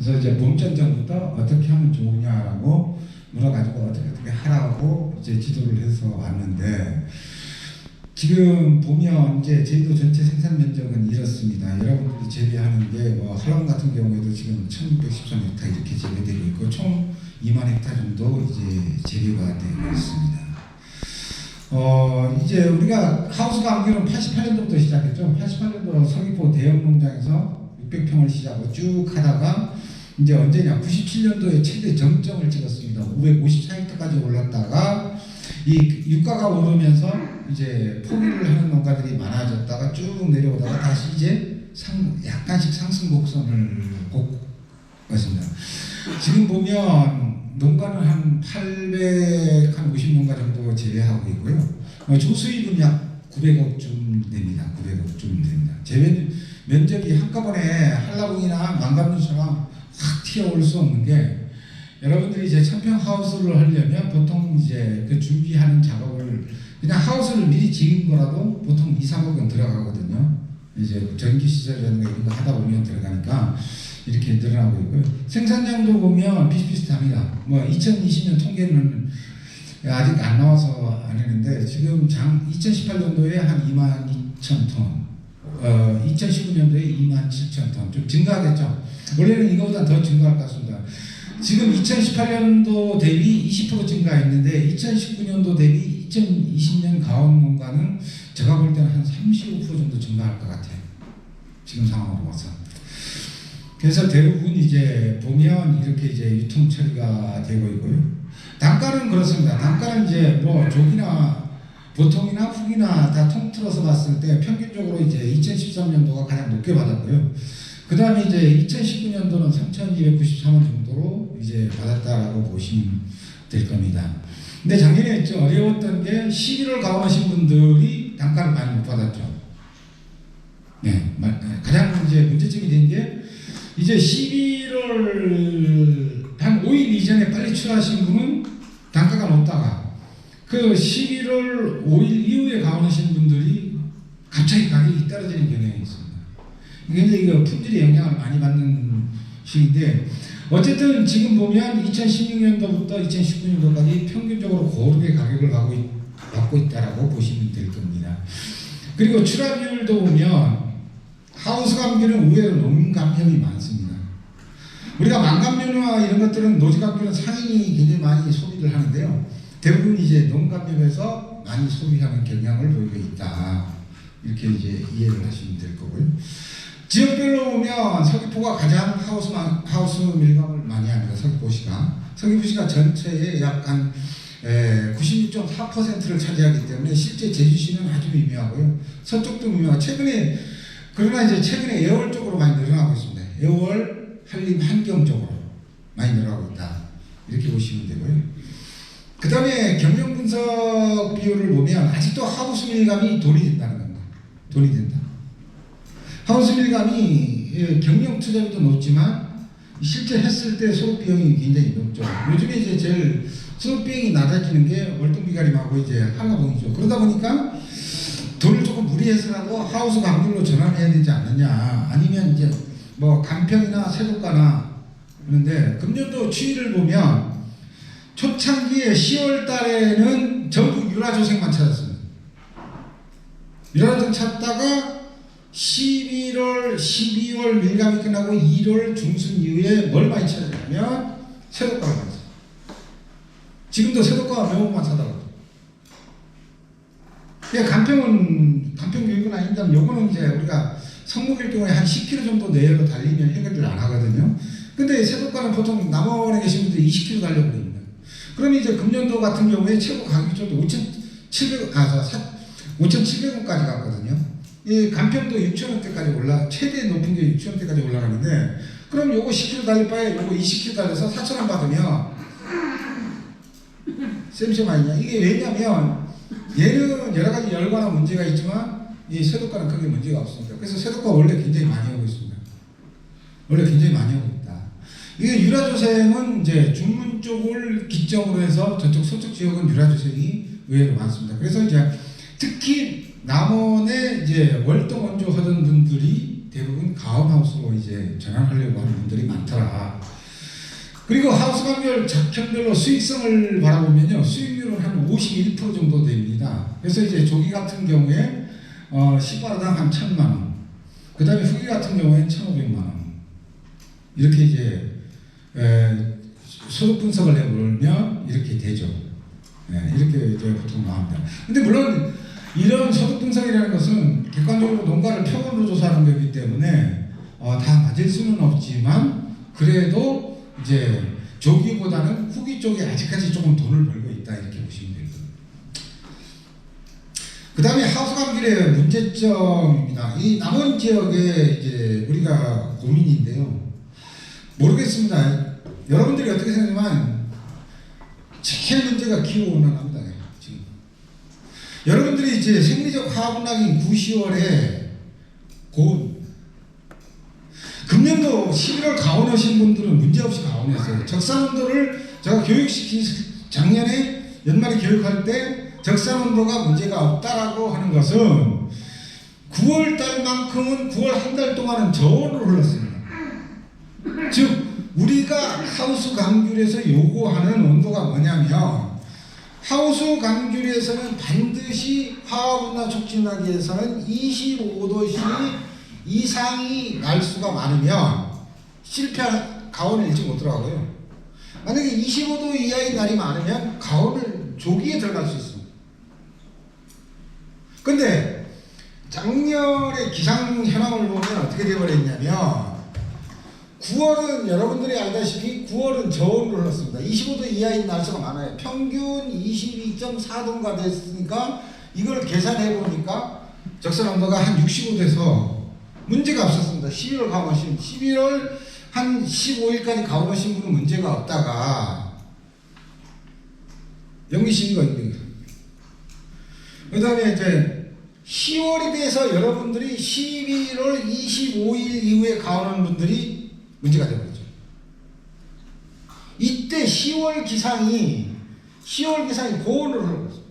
그래서 이제 봄전 전부터 어떻게 하면 좋으냐고 물어가지고 어떻게 하라고 이제 지도를 해서 왔는데, 지금 보면 이제 제주도 전체 생산 면적은 이렇습니다. 여러분들이 재배하는 게 뭐 한라봉 같은 경우에도 지금 1613헥타 이렇게 재배되고 있고, 총 2만 헥타 정도 이제 재배가 되고 있습니다. 이제 우리가 하우스 감귤은 88년도부터 시작했죠. 88년도 서귀포 대형 농장에서 600평을 시작으로 쭉 하다가 이제 언제냐, 97년도에 최대 정점을 찍었습니다. 554헥타까지 올랐다가 이 유가가 오르면서 이제 포기를 하는 농가들이 많아졌다가 쭉 내려오다가 다시 이제 약간씩 상승 곡선을 걷습니다. 지금 보면 농가는 한 850농가 정도 재배하고 있고요. 조수입은 약 900억쯤 됩니다. 900억쯤 됩니다. 재배 면적이 한꺼번에 한라봉이나 망감류처럼 확 튀어올 수 없는 게, 여러분들이 이제 천평 하우스를 하려면 보통 이제 그 준비하는 작업을 그냥 하우스를 미리 지은 거라도 보통 2, 3억은 들어가거든요. 이제 전기 시설이라든가 이런 거 하다 보면 들어가니까 이렇게 늘어나고 있고요. 생산량도 보면 비슷비슷합니다. 뭐 2020년 통계는 아직 안 나와서 안 했는데, 지금 2018년도에 한 22,000톤, 2019년도에 27,000톤, 좀 증가하겠죠. 원래는 이거보다 더 증가할 것 같습니다. 지금 2018년도 대비 20% 증가했는데 2019년도 대비 2020년 가온 농가는 제가 볼 때는 한 35% 정도 증가할 것 같아요. 지금 상황으로 봐서. 그래서 대부분 이제 보면 이렇게 이제 유통 처리가 되고 있고요. 단가는 그렇습니다. 단가는 이제 뭐 조기나 보통이나 후기나 다 통틀어서 봤을 때 평균적으로 이제 2013년도가 가장 높게 받았고요. 그 다음에 이제 2019년도는 3,293원 정도로 이제 받았다라고 보시면 될 겁니다. 근데 작년에 좀 어려웠던 게 11월 가온하신 분들이 단가를 많이 못 받았죠. 네, 가장 이제 문제점이 된 게, 이제 11월 한 5일 이전에 빨리 출하하신 분은 단가가 높다가 그 11월 5일 이후에 가온하신 분들이 갑자기 가격이 떨어지는 경향이 있습니다. 이게 이거 품질에 영향을 많이 받는 시기인데, 어쨌든 지금 보면 2016년도부터 2019년도까지 평균적으로 고르게 가격을 받고 있다라고 보시면 될 겁니다. 그리고 출하비율도 보면 하우스 감귤은 의외로 농감염이 많습니다. 우리가 망감류나 이런 것들은 노지감귤은 상인이 굉장히 많이 소비를 하는데요. 대부분 이제 농감염에서 많이 소비하는 경향을 보이고 있다. 이렇게 이제 이해를 하시면 될 거고요. 지역별로 보면 서귀포가 가장 하우스 밀감을 많이 합니다. 서귀포시가 전체의 약간 96.4%를 차지하기 때문에 실제 제주시는 아주 미미하고요. 서쪽도 미미하고, 그러나 이제 최근에 애월 쪽으로 많이 늘어나고 있습니다. 애월, 한림, 한경 쪽으로 많이 늘어나고 있다. 이렇게 보시면 되고요. 그 다음에 경영 분석 비율을 보면 아직도 하우스 밀감이 돈이 된다는 겁니다. 돈이 된다. 하우스 밀감이 경영 투자비도 높지만 실제 했을 때 소득 비용이 굉장히 높죠. 요즘에 이제 제일 소득 비용이 낮아지는 게 월동비가림하고 이제 한라봉이죠. 그러다 보니까 돈을 조금 무리해서라도 하우스 감귤로 전환해야 되지 않느냐, 아니면 이제 뭐 간평이나 세도가나. 그런데 금년도 추이를 보면 초창기에 10월 달에는 전부 유라조색만 찾았습니다. 유라조색 찾다가 11월, 12월 밀감이 끝나고 1월 중순 이후에 뭘 많이 찾았냐면 세도가를 많이 찾았어요. 지금도 세도가가 매우만 찾아가요. 간평은 교육은 아닌데, 요거는 이제 우리가 성목일 경우에 한 10km 정도 내로 달리면 해결을 안 하거든요. 근데 세도가는 보통 남원에 계신 분들이 20km 달려버립니다. 그러면 이제 금년도 같은 경우에 최고 가격이 좀 5,700원까지 갔거든요. 이 간평도 6,000원대까지 최대 높은 게 6,000원대까지 올라가는데, 그럼 요거 10km 달릴 바에 요거 20km 달려서 4,000원 받으면 쌤쌤 아니냐. 이게 왜냐면 얘는 여러 가지 열과나 문제가 있지만 이 세도가는 크게 문제가 없습니다. 그래서 세도가 원래 굉장히 많이 하고 있습니다. 원래 굉장히 많이 하고 있다. 이게 유라조색은 이제 중문 쪽을 기점으로 해서 저쪽 서쪽 지역은 유라조색이 의외로 많습니다. 그래서 이제 특히 남원에 이제 월동 원조 하던 분들이 대부분 가온하우스로 이제 전환하려고 하는 분들이 많더라. 그리고 하우스 감별 작형별로 수익성을 바라보면요, 수익률은 한 51% 정도 됩니다. 그래서 이제 조기 같은 경우에 10바로당 한 1,000만 원, 그 다음에 후기 같은 경우에는 1,500만 원, 이렇게 이제 소득 분석을 해보면 이렇게 되죠. 이렇게 이제 보통 나옵니다. 근데 물론 이런 소득 분석이라는 것은 객관적으로 농가를 표본으로 조사하는 거기 때문에 다 맞을 수는 없지만, 그래도 이제 조기보다는 후기 쪽에 아직까지 조금 돈을 벌고 있다, 이렇게 보시면 되거든요. 그 다음에 하우스 감귤의 문제점입니다. 이 남원 지역에 이제 우리가 고민인데요. 모르겠습니다. 여러분들이 어떻게 생각하면 제일 문제가 기후온난화입니다. 지금 여러분들이 이제 생리적 화분락인 9, 10월에 고온, 금년도 11월 가온하신 분들은 문제없이 가온했어요. 적산온도를 제가 교육시킨, 작년에 연말에 교육할 때 적산온도가 문제가 없다라고 하는 것은 9월 달만큼은 9월 한 달 동안은 저온으로 흘렀습니다. 즉 우리가 하우스 감귤에서 요구하는 온도가 뭐냐면, 하우스 감귤에서는 반드시 화학온난화 촉진하기 위해서는 25도 이상이 날수가 많으면 가온에 일찍 못 들어가고요. 만약에 25도 이하의 날이 많으면 가온을 조기에 들어갈 수 있습니다. 근데 작년의 기상 현황을 보면 어떻게 되어버렸냐면, 9월은 여러분들이 알다시피 9월은 저온으로 흘렀습니다. 25도 이하인 날수가 많아요. 평균 22.4도가 됐으니까 이걸 계산해 보니까 적산 온도가 한 65도에서 문제가 없었습니다. 11월 가온하신, 11월 한 15일까지 가온하신 분은 문제가 없다가 영미시기가 있는 거예요. 그 다음에 이제 10월이 돼서 여러분들이 11월 25일 이후에 가온하는 분들이 문제가 되버리죠. 이때 10월 기상이 고온으로 흘러버렸어요.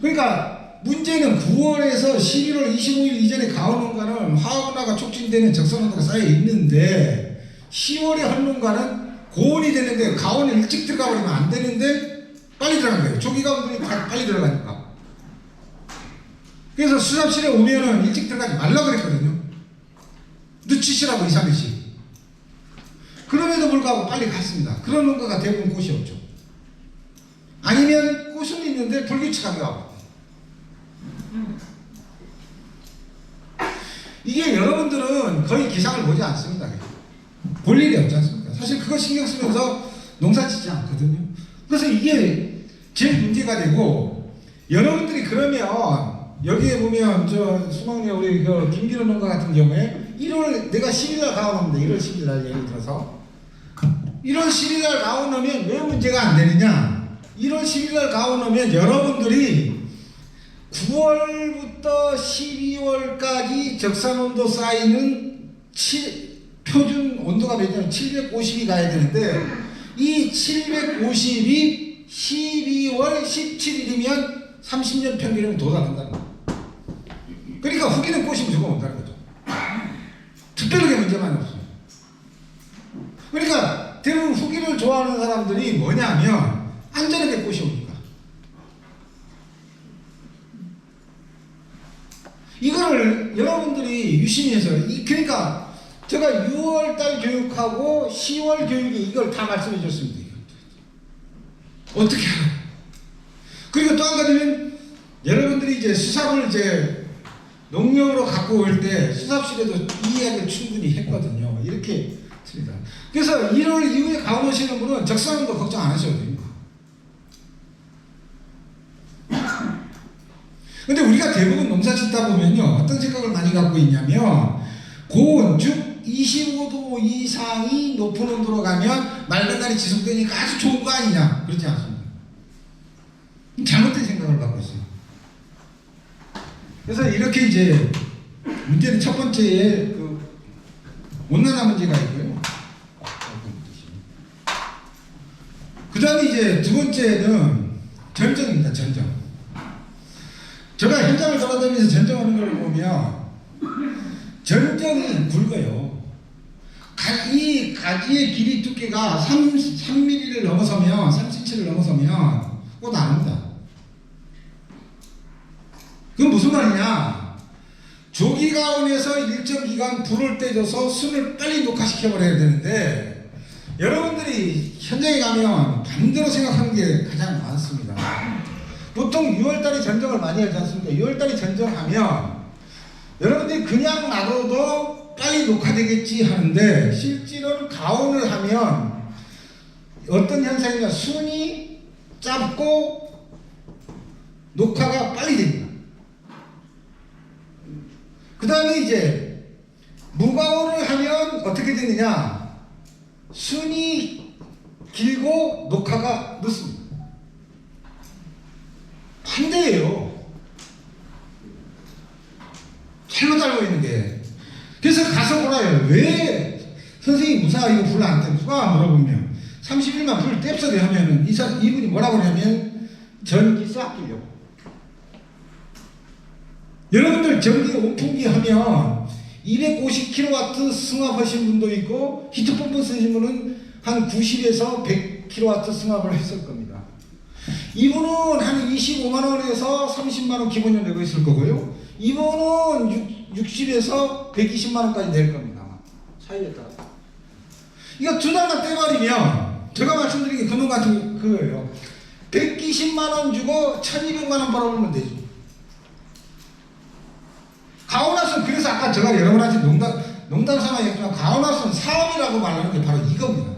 그러니까 문제는 9월에서 11월 25일 이전에 가온농가는 화학온난화가 촉진되는 적산온도가 쌓여 있는데, 10월에 한농가는 고온이 되는데 가온에 일찍 들어가 버리면 안 되는데 빨리 들어간 거예요. 조기가온들이 다 빨리 들어가니까. 그래서 수납실에 오면은 일찍 들어가지 말라고 그랬거든요. 늦추시라고 2, 3일씩. 그럼에도 불구하고 빨리 갔습니다. 그런 농가가 대부분 꽃이 없죠. 아니면 꽃은 있는데 불규칙하게 가고. 이게 여러분들은 거의 기상을 보지 않습니다. 볼 일이 없지 않습니까? 사실 그거 신경 쓰면서 농사 짓지 않거든요. 그래서 이게 제일 문제가 되고, 여러분들이 그러면 여기에 보면 저 수막리 우리 그 김기론 농가 같은 경우에 1월 내가 10일날 가온합니다. 1월 10일날 예를 들어서 1월 10일날 가온하면 왜 문제가 안 되느냐? 1월 10일날 가온하면 여러분들이 9월부터 12월까지 적산온도 쌓이는 표준 온도가 몇냐면 750이 가야 되는데, 이 750이 12월 17일이면 30년 평균이면 도달한다는 거예요. 그러니까 후기는 꽃이 무조건 온다는 거죠. 특별하게 문제만 없어요. 그러니까 대부분 후기를 좋아하는 사람들이 뭐냐면 안전하게 꽃이 오니까. 이거를 여러분들이 유심히 해서, 그러니까 제가 6월달 교육하고 10월 교육에 이걸 다 말씀해 줬습니다. 어떻게 하나. 그리고 또 한 가지는 여러분들이 이제 수삽을 이제 농협으로 갖고 올 때 수삽실에도 이 이야기를 충분히 했거든요. 이렇게 습니다. 그래서 1월 이후에 가오시는 분은 적산온도 걱정 안 하셔도 됩니다. 근데 우리가 대부분 농사 짓다 보면요, 어떤 생각을 많이 갖고 있냐면, 고온, 즉 25도 이상이 높은 온도로 가면 맑은 날이 지속되니까 아주 좋은 거 아니냐. 그렇지 않습니다. 잘못된 생각을 갖고 있어요. 그래서 이렇게 이제 문제는 첫 번째에 그 온난화 문제가 있고요. 그 다음에 이제 두 번째는 전정입니다. 전정. 제가 현장을 돌아다니면서 전정하는 걸 보면 전정이 굵어요. 이 가지의 길이 두께가 3mm를 넘어서면 3cm를 넘어서면 꽃 안 옵니다. 그건 무슨 말이냐? 조기가온에서 일정 기간 불을 떼줘서 순을 빨리 녹화시켜 버려야 되는데 여러분들이 현장에 가면 반대로 생각하는 게 가장 많습니다. 보통 6월달에 전정을 많이 하지 않습니까? 6월달에 전정하면 여러분들이 그냥 놔둬도 빨리 녹화되겠지 하는데 실제로는 가온을 하면 어떤 현상이냐, 순이 짧고 녹화가 빨리 됩니다. 그 다음에 이제 무가온을 하면 어떻게 되느냐, 순이 길고 녹화가 늦습니다. 반대예요. 잘못 알고 있는 게. 그래서 가서 보라요. 왜 선생님 무사 이거 불 안 떼고 누가 물어보면 30일만 불 뗍소리 하면은 이분이 뭐라고 하냐면 전기세 아끼려고. 여러분들 전기 온풍기 하면 250kW 승합하신 분도 있고 히트펌프 쓰신 분은 한 90에서 100kW 승합을 했을 겁니다. 이분은 한 25만원에서 30만원 기본료 내고 있을 거고요. 이분은 60에서 120만원까지 낼 겁니다. 차이에 따라. 이거 두 달만 떼버리면 제가 말씀드린 게 그놈 같은 그거예요. 120만원 주고 1200만원 벌어보면 되죠. 가오나스는, 그래서 아까 제가 여러분한테 농담 삼아 얘기했지만 가오나스는 사업이라고 말하는 게 바로 이겁니다.